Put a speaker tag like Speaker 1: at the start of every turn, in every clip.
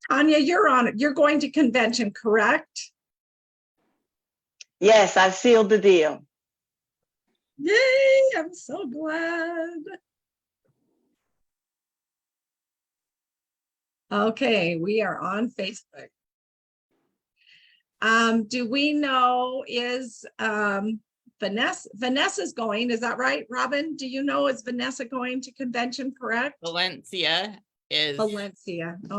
Speaker 1: Tanya, you're on it. You're going to convention, correct?
Speaker 2: Yes, I sealed the deal.
Speaker 1: Yay, I'm so glad. Okay, we are on Facebook. Do we know is Vanessa's going, is that right? Robin, do you know, is Vanessa going to convention, correct?
Speaker 3: Valencia is
Speaker 1: Oh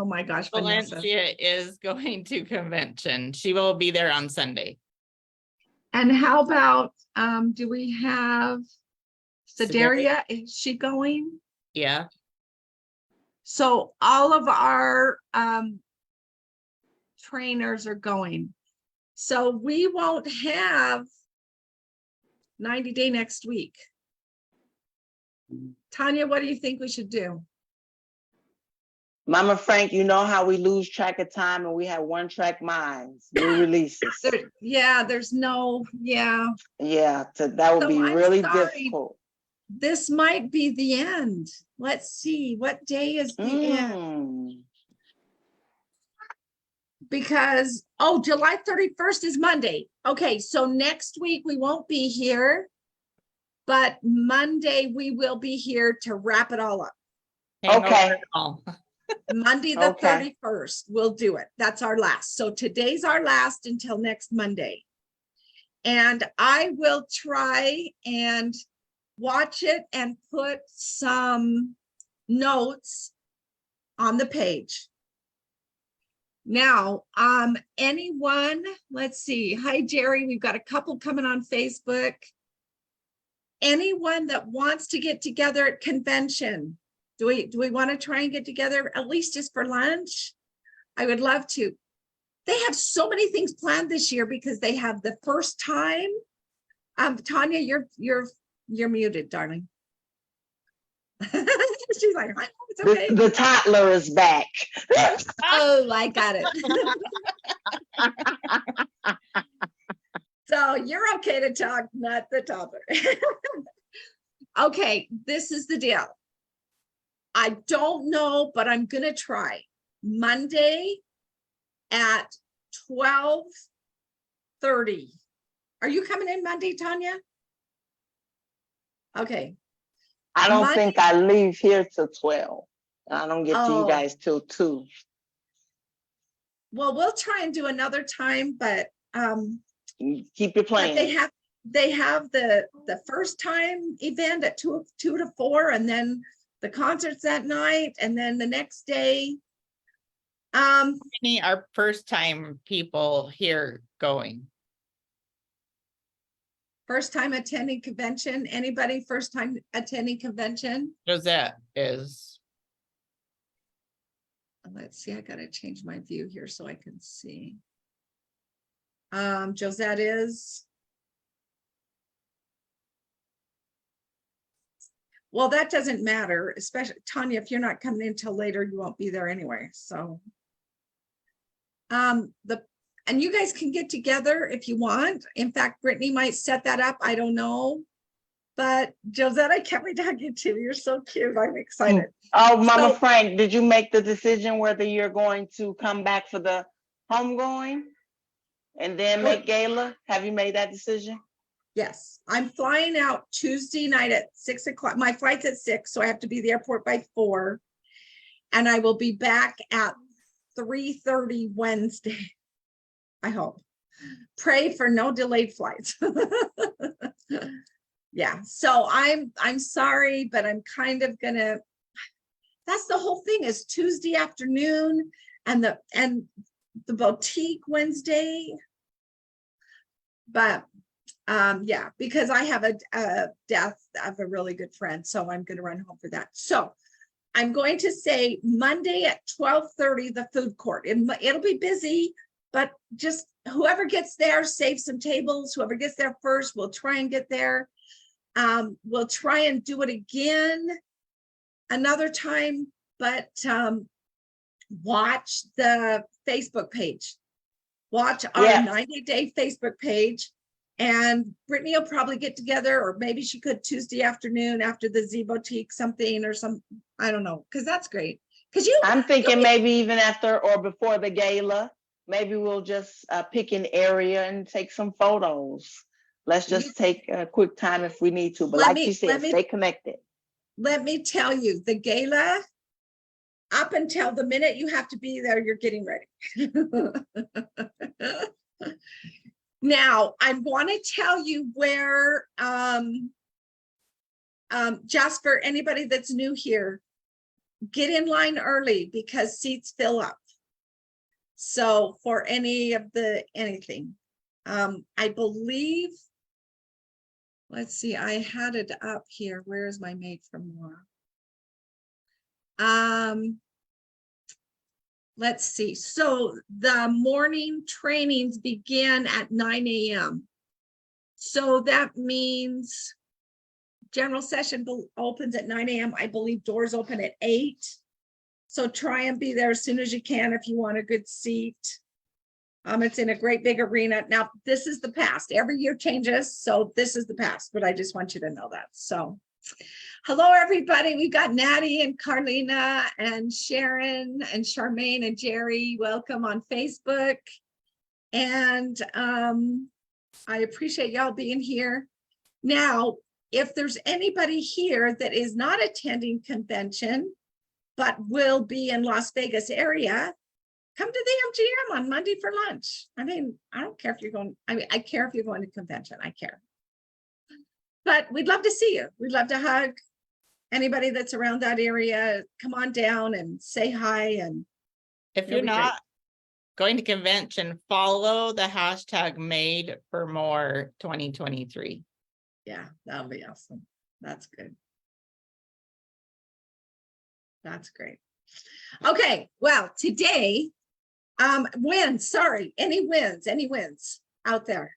Speaker 1: my gosh, Vanessa.
Speaker 3: Valencia is going to convention. She will be there on Sunday.
Speaker 1: And how about do we have Sedaria? Is she going?
Speaker 3: Yeah.
Speaker 1: So all of our trainers are going. So we won't have 90 day next week. Tanya, what do you think we should do?
Speaker 2: Mama Frank, you know how we lose track of time and we have one track minds, new releases.
Speaker 1: There's no, yeah.
Speaker 2: Yeah, so that would be really difficult.
Speaker 1: This might be the end. Let's see, what day is the end? Because, oh, July 31st is Monday. Okay, so next week we won't be here, but Monday we will be here to wrap it all up.
Speaker 2: Okay.
Speaker 1: Monday the 31st, we'll do it. That's our last. So today's our last until next Monday. And I will try and watch it and put some notes on the page. Now, anyone, let's see. Hi, Jerry. We've got a couple coming on Facebook. Anyone that wants to get together at convention, do we want to try and get together at least just for lunch? I would love to. They have so many things planned this year because they have the first time. Tanya, you're muted, darling. She's like, it's okay.
Speaker 2: The toddler is back.
Speaker 1: Oh, I got it. So you're okay to talk, not the toddler. Okay, this is the deal. I don't know, but I'm gonna try Monday at 12:30. Are you coming in Monday, Tanya? Okay.
Speaker 2: I don't think I leave here till 12. I don't get to you guys till 2.
Speaker 1: Well, we'll try and do another time, but
Speaker 2: keep your plan.
Speaker 1: They have the first time event at 2 to 4, and then the concerts that night, and then the next day.
Speaker 3: Many are first time people here going.
Speaker 1: First time attending convention. Anybody first time attending convention?
Speaker 3: Josette is.
Speaker 1: Let's see, I gotta change my view here so I can see. Josette is. Well, that doesn't matter, especially Tanya, if you're not coming in till later, you won't be there anyway. So and you guys can get together if you want. In fact, Brittany might set that up. I don't know. But Josette, I can't wait to hug you too. You're so cute. I'm excited.
Speaker 2: Oh, Mama Frank, did you make the decision whether you're going to come back for the homegoing and then make gala? Have you made that decision?
Speaker 1: Yes, I'm flying out Tuesday night at 6 o'clock. My flight's at 6, so I have to be at the airport by 4. And I will be back at 3:30 Wednesday. I hope. Pray for no delayed flights. Yeah, so I'm sorry, but I'm kind of gonna, that's the whole thing, is Tuesday afternoon and the boutique Wednesday. But yeah, because I have a death of a really good friend, so I'm gonna run home for that. So I'm going to say Monday at 12:30, the food court. It'll be busy, but just whoever gets there, save some tables. Whoever gets there first, we'll try and get there. We'll try and do it again another time, but watch the Facebook page. Watch our 90-day Facebook page. And Brittany will probably get together, or maybe she could Tuesday afternoon after the Z Boutique something or some, I don't know, because that's great. Cause you,
Speaker 2: I'm thinking maybe even after or before the gala, maybe we'll just pick an area and take some photos. Let's just take a quick time if we need to, but
Speaker 1: Let
Speaker 2: like
Speaker 1: me-
Speaker 2: you said,
Speaker 1: let me-
Speaker 2: stay connected.
Speaker 1: let me tell you, the gala, up until the minute you have to be there, you're getting ready. Now, I want to tell you where, Jasper, anybody that's new here, get in line early because seats fill up. So for anything, I believe, let's see, I had it up here. Where is my maid from Laura? Let's see. So the morning trainings begin at 9 a.m. So that means general session opens at 9 a.m. I believe doors open at 8. So try and be there as soon as you can if you want a good seat. It's in a great big arena. Now, this is the past. Every year changes, so this is the past, but I just want you to know that. So hello, everybody. We've got Natty and Carlina and Sharon and Charmaine and Jerry. Welcome on Facebook. And I appreciate y'all being here. Now, if there's anybody here that is not attending convention, but will be in Las Vegas area, come to the MGM on Monday for lunch. I mean, I don't care if you're going, I care if you're going to convention, I care. But we'd love to see you. We'd love to hug anybody that's around that area. Come on down and say hi. And
Speaker 3: If
Speaker 1: It'll
Speaker 3: you're
Speaker 1: be great.
Speaker 3: not going to convention, follow the hashtag made for more 2023.
Speaker 1: yeah, that'll be awesome. That's good. That's great. Okay, well, today, wins, sorry, any wins out there?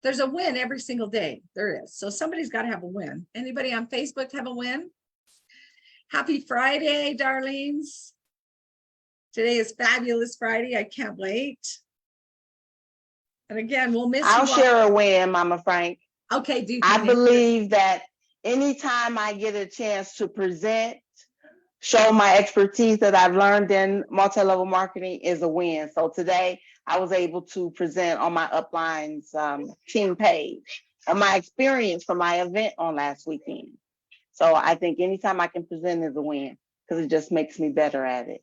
Speaker 1: There's a win every single day, there is. So somebody's got to have a win. Anybody on Facebook have a win? Happy Friday, darlings. Today is Fabulous Friday, I can't wait. And again, we'll miss you
Speaker 2: I'll
Speaker 1: all.
Speaker 2: share a win, Mama Frank.
Speaker 1: Okay, do
Speaker 2: I
Speaker 1: tell me.
Speaker 2: believe that anytime I get a chance to present, show my expertise that I've learned in multi-level marketing is a win. So today I was able to present on my uplines team page on my experience from my event on last weekend. So I think anytime I can present is a win because it just makes me better at it.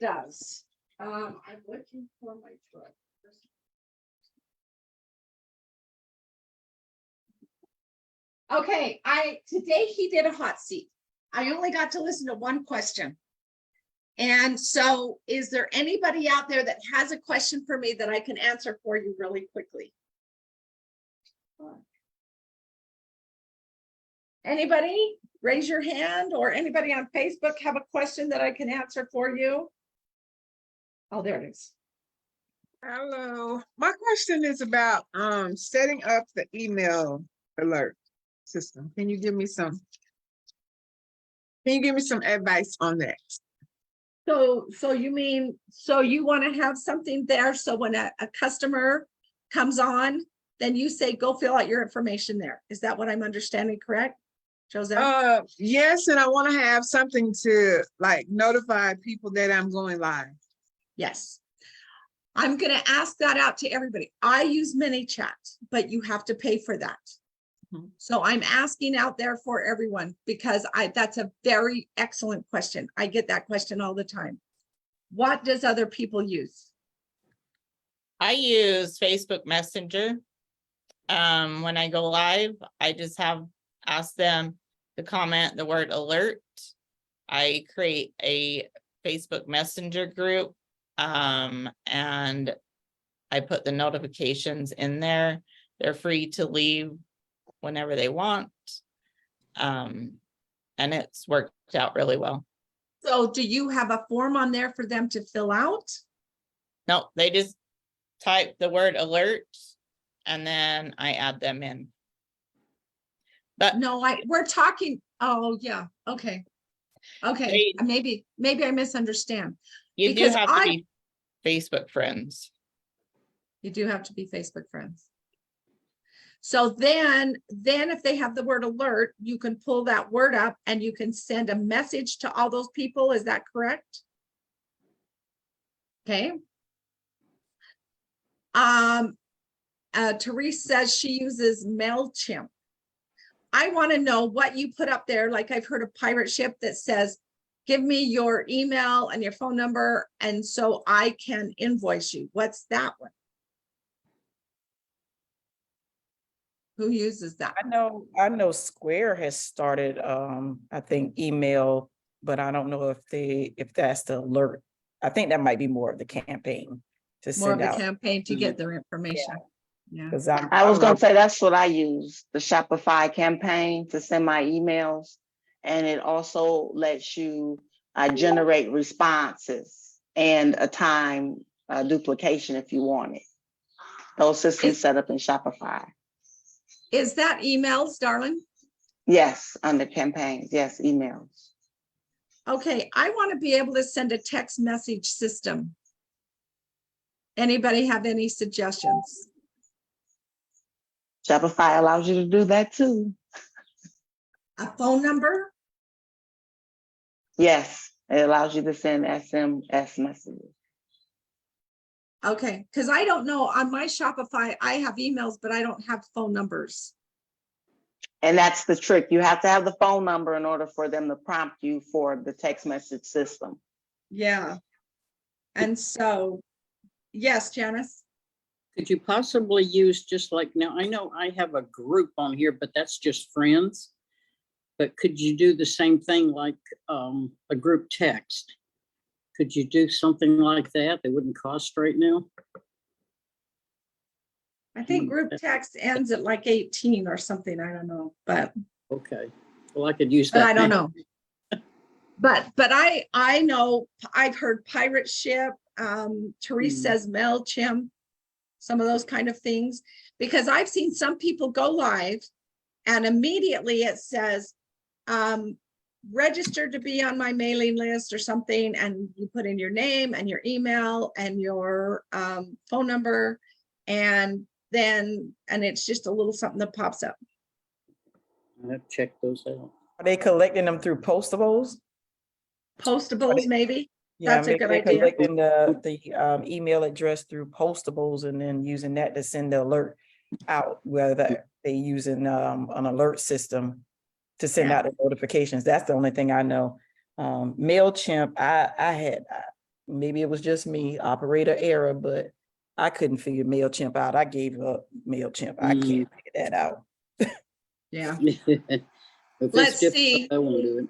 Speaker 1: Does. I'm looking for my book. Okay, today he did a hot seat. I only got to listen to one question. And so is there anybody out there that has a question for me that I can answer for you really quickly? Anybody raise your hand, or anybody on Facebook have a question that I can answer for you? Oh, there it is.
Speaker 4: Hello, my question is about setting up the email alert system. Can you give me some advice on that?
Speaker 1: So you mean, so you want to have something there so when a customer comes on, then you say, go fill out your information there. Is that what I'm understanding, correct, Joseph?
Speaker 4: Yes, and I want to have something to like notify people that I'm going live.
Speaker 1: Yes. I'm going to ask that out to everybody. I use ManyChat, but you have to pay for that.
Speaker 4: Mhm.
Speaker 1: So I'm asking out there for everyone because that's a very excellent question. I get that question all the time. What does other people use?
Speaker 3: I use Facebook Messenger. When I go live, I just have asked them to comment the word alert. I create a Facebook Messenger group, and I put the notifications in there. They're free to leave whenever they want. And it's worked out really well.
Speaker 1: So do you have a form on there for them to fill out?
Speaker 3: No, they just type the word alert and then I add them in. But
Speaker 1: No, we're talking, oh yeah, okay. Okay, maybe I misunderstand.
Speaker 3: you do
Speaker 1: Because
Speaker 3: have to be Facebook friends.
Speaker 1: You do have to be Facebook friends. So then if they have the word alert, you can pull that word up and you can send a message to all those people. Is that correct? Okay. Therese says she uses MailChimp. I want to know what you put up there. Like I've heard of pirate ship that says, give me your email and your phone number, and so I can invoice you. What's that one? Who uses that?
Speaker 5: I know Square has started, I think email, but I don't know if that's the alert. I think that might be more of the campaign to
Speaker 1: More of
Speaker 5: send
Speaker 1: the
Speaker 5: out.
Speaker 1: campaign to get their information. Yeah.
Speaker 5: Because
Speaker 2: I was gonna say, that's what I use, the Shopify campaign to send my emails. And it also lets you generate responses and a time duplication if you want it. Those systems set up in Shopify.
Speaker 1: Is that emails, darling?
Speaker 2: Yes, under campaigns, yes, emails.
Speaker 1: Okay, I want to be able to send a text message system. Anybody have any suggestions?
Speaker 2: Shopify allows you to do that too.
Speaker 1: A phone number?
Speaker 2: Yes, it allows you to send SMS messages.
Speaker 1: Okay, because I don't know, on my Shopify, I have emails, but I don't have phone numbers.
Speaker 2: And that's the trick. You have to have the phone number in order for them to prompt you for the text message system.
Speaker 1: Yeah. And so, yes, Janice?
Speaker 6: Could you possibly use just like, now I know I have a group on here, but that's just friends. But could you do the same thing like a group text? Could you do something like that? That wouldn't cost right now?
Speaker 1: I think group text ends at like 18 or something. I don't know, but
Speaker 6: Okay, well, I could use that.
Speaker 1: I don't
Speaker 6: now.
Speaker 1: know. But I know I've heard pirate ship. Therese says MailChimp, some of those kind of things, because I've seen some people go live and immediately it says, register to be on my mailing list or something, and you put in your name and your email and your phone number, and it's just a little something that pops up.
Speaker 6: I have to check those out.
Speaker 5: Are they collecting them through postables?
Speaker 1: Postables, maybe.
Speaker 5: Yeah,
Speaker 1: That's a
Speaker 5: maybe
Speaker 1: good
Speaker 5: they're
Speaker 1: idea.
Speaker 5: collecting the email address through postables and then using that to send the alert out, whether they using an alert system to send
Speaker 1: Yeah.
Speaker 5: out the notifications. That's the only thing I know. MailChimp, I had, maybe it was just me, operator error, but I couldn't figure MailChimp out. I gave up MailChimp. I can't figure that out.
Speaker 1: Yeah.
Speaker 6: If it's
Speaker 1: Let's
Speaker 6: difficult,
Speaker 1: see.
Speaker 6: I won't do it.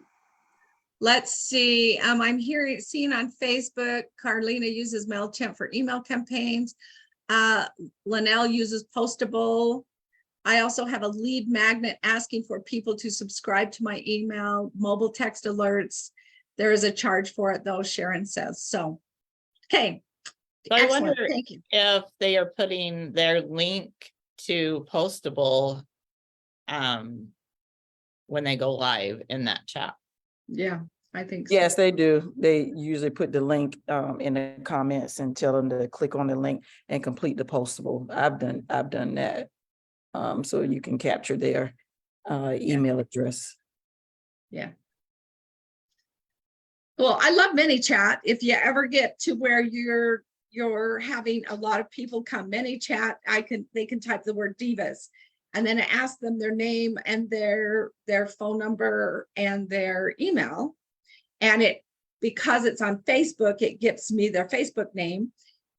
Speaker 1: Let's see. I'm seeing on Facebook, Carlina uses MailChimp for email campaigns. Linnell uses Postable. I also have a lead magnet asking for people to subscribe to my email, mobile text alerts. There is a charge for it though, Sharon says. So, okay.
Speaker 3: So I
Speaker 1: Excellent.
Speaker 3: wonder
Speaker 1: Thank you.
Speaker 3: if they are putting their link to Postable when they go live in that chat.
Speaker 1: Yeah, I think so.
Speaker 5: Yes, they do. They usually put the link in the comments and tell them to click on the link and complete the postable. I've done that. So you can capture their email address.
Speaker 1: Yeah. Well, I love ManyChat. If you ever get to where you're having a lot of people come ManyChat, they can type the word divas and then ask them their name and their phone number and their email. And because it's on Facebook, it gives me their Facebook name.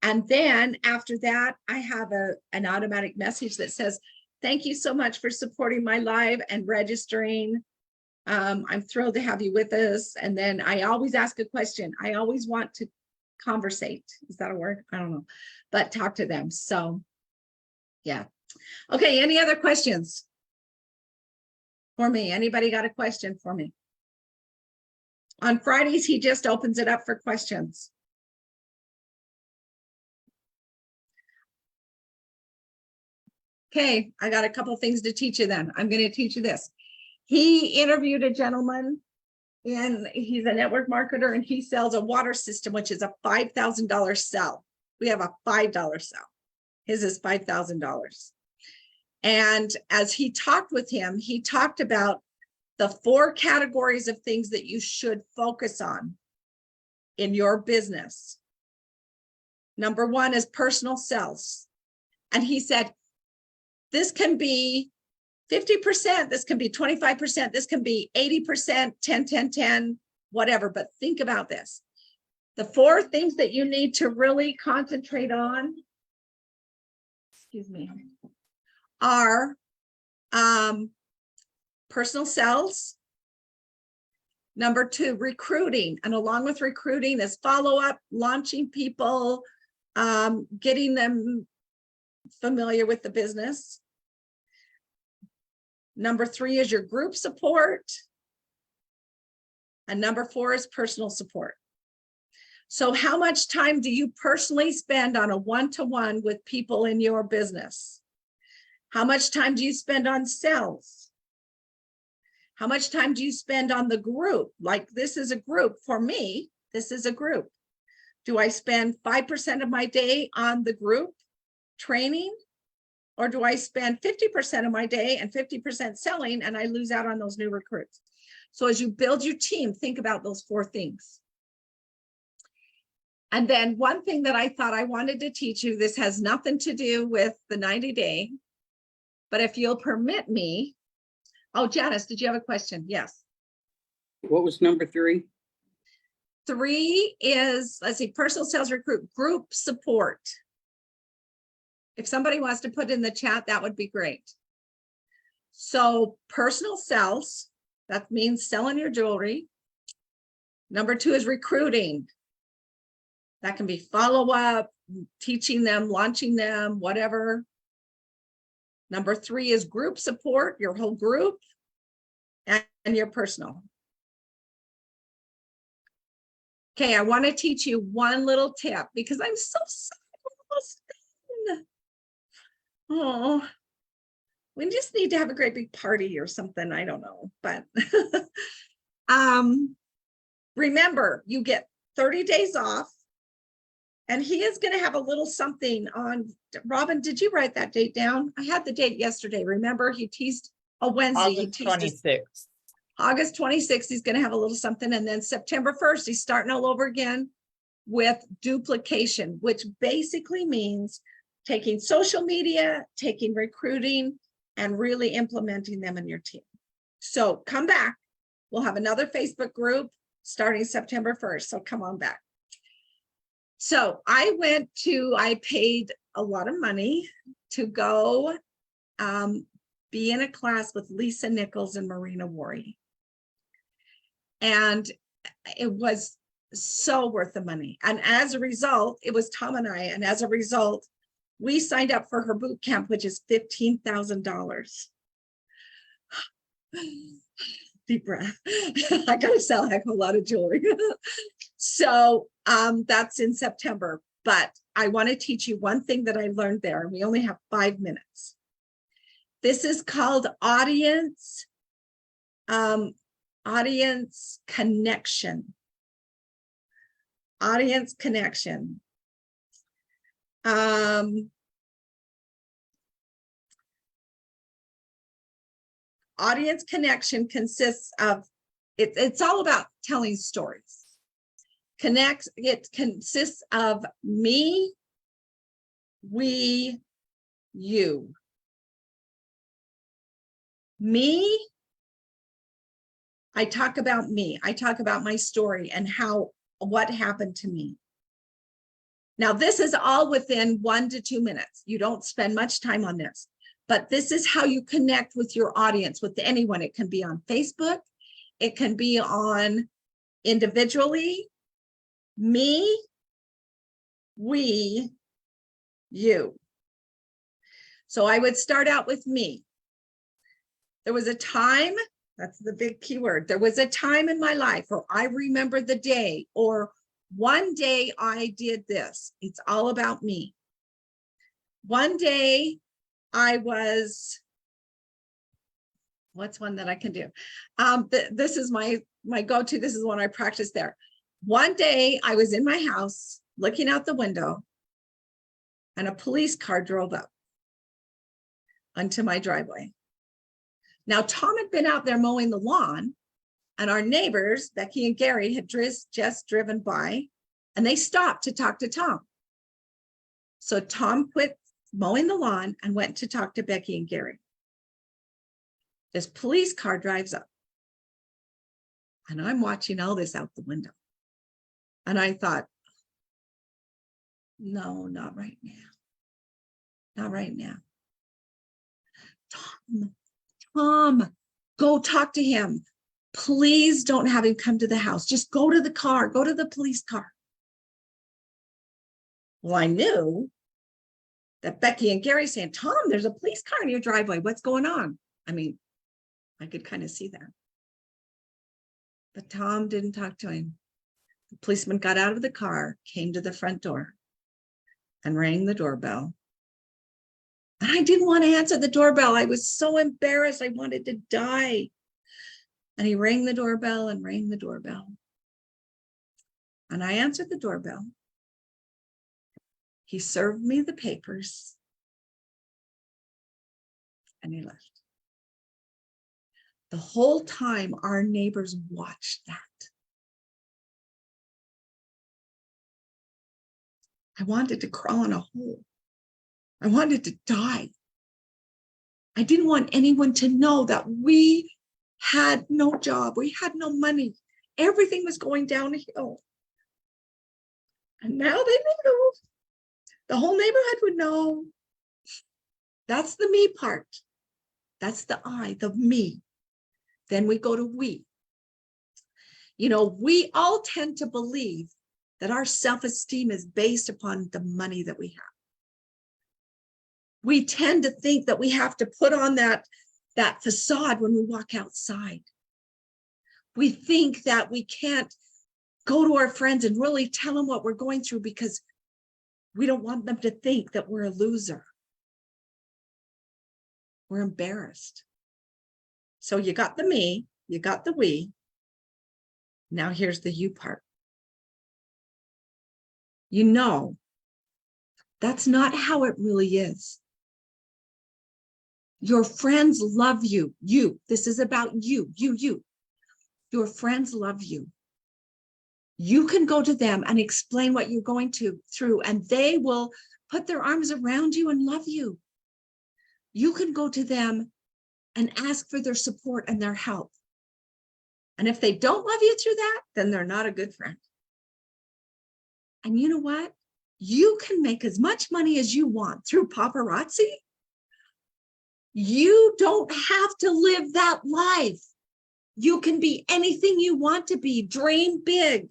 Speaker 1: And then after that, I have an automatic message that says, thank you so much for supporting my live and registering. I'm thrilled to have you with us. And then I always ask a question. I always want to conversate. Is that a word? I don't know, but talk to them. So yeah. Okay, any other questions for me? Anybody got a question for me? On Fridays, he just opens it up for questions. Okay, I got a couple things to teach you then. I'm going to teach you this. He interviewed a gentleman and he's a network marketer and he sells a water system, which is a $5,000 sell. We have a $5 sell. His is $5,000. And as he talked with him, he talked about the 4 categories of things that you should focus on in your business. Number 1 is personal sales. And he said, this can be 50%, this can be 25%, this can be 80%, 10, 10, 10, whatever. But think about this. The 4 things that you need to really concentrate on, excuse me, are personal sales. Number 2, recruiting. And along with recruiting is follow-up, launching people, getting them familiar with the business. Number 3 is your group support. And number 4 is personal support. So how much time do you personally spend on a one-to-one with people in your business? How much time do you spend on sales? How much time do you spend on the group? Like this is a group for me, this is a group. Do I spend 5% of my day on the group training? Or do I spend 50% of my day and 50% selling and I lose out on those new recruits? So as you build your team, think about those 4 things. And then one thing that I thought I wanted to teach you, this has nothing to do with the 90-day, but if you'll permit me. Oh, Janice, did you have a question? Yes.
Speaker 6: What was number 3?
Speaker 1: 3 is, let's see, personal sales recruit, group support. If somebody wants to put in the chat, that would be great. So personal sales, that means selling your jewelry. Number 2 is recruiting. That can be follow-up, teaching them, launching them, whatever. Number 3 is group support, your whole group, and your personal. Okay, I want to teach you one little tip because I'm so sorry. Oh, we just need to have a great big party or something. I don't know, but remember, you get 30 days off. And he is going to have a little something on. Robin, did you write that date down? I had the date yesterday. Remember, he teased a Wednesday.
Speaker 3: August 26th.
Speaker 1: August 26th, he's going to have a little something. And then September 1st, he's starting all over again with duplication, which basically means taking social media, taking recruiting, and really implementing them in your team. So come back. We'll have another Facebook group starting September 1st. So come on back. So I paid a lot of money to go be in a class with Lisa Nichols and Marina Worry. And it was so worth the money. And as a result, it was Tom and I, and as a result, we signed up for her boot camp, which is $15,000. Deep breath. I gotta sell a heck of a lot of jewelry. So that's in September, but I want to teach you one thing that I learned there, and we only have 5 minutes. This is called audience connection. Audience connection. Audience connection consists of, it's all about telling stories. It consists of me, we, you. Me, I talk about me. I talk about my story and what happened to me. Now, this is all within 1 to 2 minutes. You don't spend much time on this, but this is how you connect with your audience, with anyone. It can be on Facebook. It can be on individually. Me, we, you. So I would start out with me. There was a time, that's the big keyword. There was a time in my life, or I remember the day, or one day I did this. It's all about me. One day I was, what's one that I can do? This is my go-to. This is the one I practice there. One day I was in my house looking out the window and a police car drove up. onto my driveway. Now, Tom had been out there mowing the lawn, and our neighbors, Becky and Gary, had just driven by, and they stopped to talk to Tom. So Tom quit mowing the lawn and went to talk to Becky and Gary. This police car drives up, and I'm watching all this out the window. And I thought, no, not right now. Not right now. Tom, go talk to him. Please don't have him come to the house. Just go to the car, go to the police car. Well, I knew that Becky and Gary saying, Tom, there's a police car in your driveway. What's going on? I mean, I could kind of see that. But Tom didn't talk to him. The policeman got out of the car, came to the front door, and rang the doorbell. And I didn't want to answer the doorbell. I was so embarrassed. I wanted to die. And he rang the doorbell and rang the doorbell. And I answered the doorbell. He served me the papers. And he left. The whole time, our neighbors watched that. I wanted to crawl in a hole. I wanted to die. I didn't want anyone to know that we had no job. We had no money. Everything was going downhill. And now they knew. The whole neighborhood would know. That's the me part. That's the I, the me. Then we go to we. You know, we all tend to believe that our self-esteem is based upon the money that we have. We tend to think that we have to put on that facade when we walk outside. We think that we can't go to our friends and really tell them what we're going through because we don't want them to think that we're a loser. We're embarrassed. So you got the me, you got the we. Now here's the you part. You know, that's not how it really is. Your friends love you. This is about you. Your friends love you. You can go to them and explain what you're going through, and they will put their arms around you and love you. You can go to them and ask for their support and their help. And if they don't love you through that, then they're not a good friend. And you know what? You can make as much money as you want through paparazzi. You don't have to live that life. You can be anything you want to be. Dream big.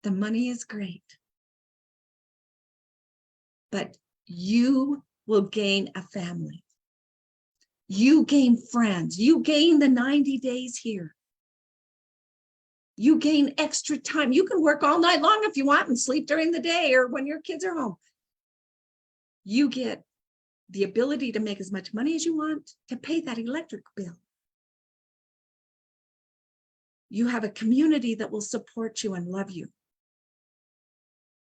Speaker 1: The money is great. But you will gain a family. You gain friends. You gain the 90 days here. You gain extra time. You can work all night long if you want and sleep during the day or when your kids are home. You get the ability to make as much money as you want to pay that electric bill. You have a community that will support you and love you.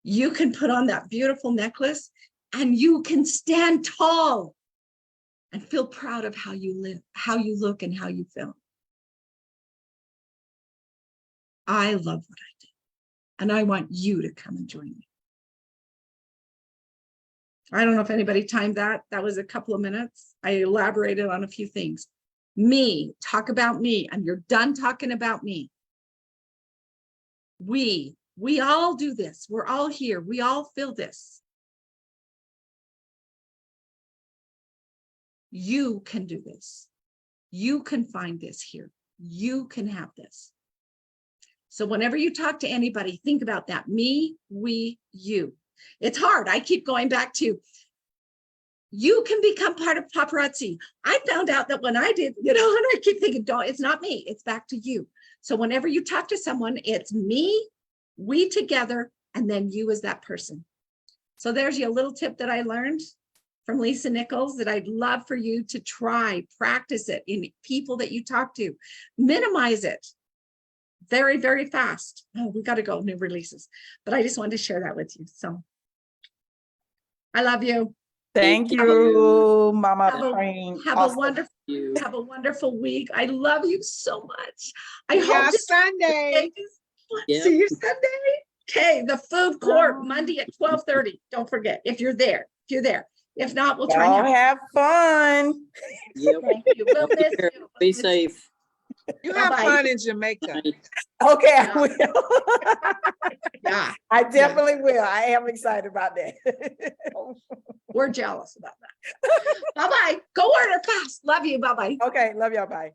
Speaker 1: You can put on that beautiful necklace and you can stand tall and feel proud of how you live, how you look, and how you feel. I love what I do, and I want you to come and join me. I don't know if anybody timed that. That was a couple of minutes. I elaborated on a few things. Me, talk about me, and you're done talking about me. We all do this. We're all here. We all feel this. You can do this. You can find this here. You can have this. So whenever you talk to anybody, think about that. Me, we, you. It's hard. I keep going back to, you can become part of paparazzi. I found out that when I did, and I keep thinking, don't, it's not me, it's back to you. So whenever you talk to someone, it's me, we together, and then you as that person. So there's your little tip that I learned from Lisa Nichols that I'd love for you to try, practice it in people that you talk to, minimize it very, very fast. Oh, we got to go, new releases, but I just wanted to share that with you. So I love you.
Speaker 5: Thank
Speaker 6: Thank
Speaker 5: you, Mama
Speaker 1: Have a-
Speaker 5: Crane.
Speaker 1: Have
Speaker 5: Awesome.
Speaker 1: a wonderful,
Speaker 6: you.
Speaker 1: have a wonderful week. I love you so much. I
Speaker 4: Yeah,
Speaker 1: hope to
Speaker 4: Sunday.
Speaker 6: Yep.
Speaker 1: see you Sunday. Okay, the food court, Monday at 12:30. Don't forget, if you're there. If not, we'll try
Speaker 5: Y'all
Speaker 1: and
Speaker 5: have fun.
Speaker 6: Yep.
Speaker 1: thank you. We'll
Speaker 6: Take
Speaker 1: miss
Speaker 6: care.
Speaker 1: you. We'll
Speaker 6: Be
Speaker 1: miss you.
Speaker 6: safe.
Speaker 4: You have
Speaker 1: Bye-bye.
Speaker 4: fun in Jamaica.
Speaker 5: Okay, I
Speaker 1: Yeah.
Speaker 5: will.
Speaker 1: Yeah,
Speaker 5: I definitely will. I am excited about that.
Speaker 1: we're jealous about that. Bye-bye. Go order fast. Love you. Bye-bye.
Speaker 5: Okay, love y'all. Bye.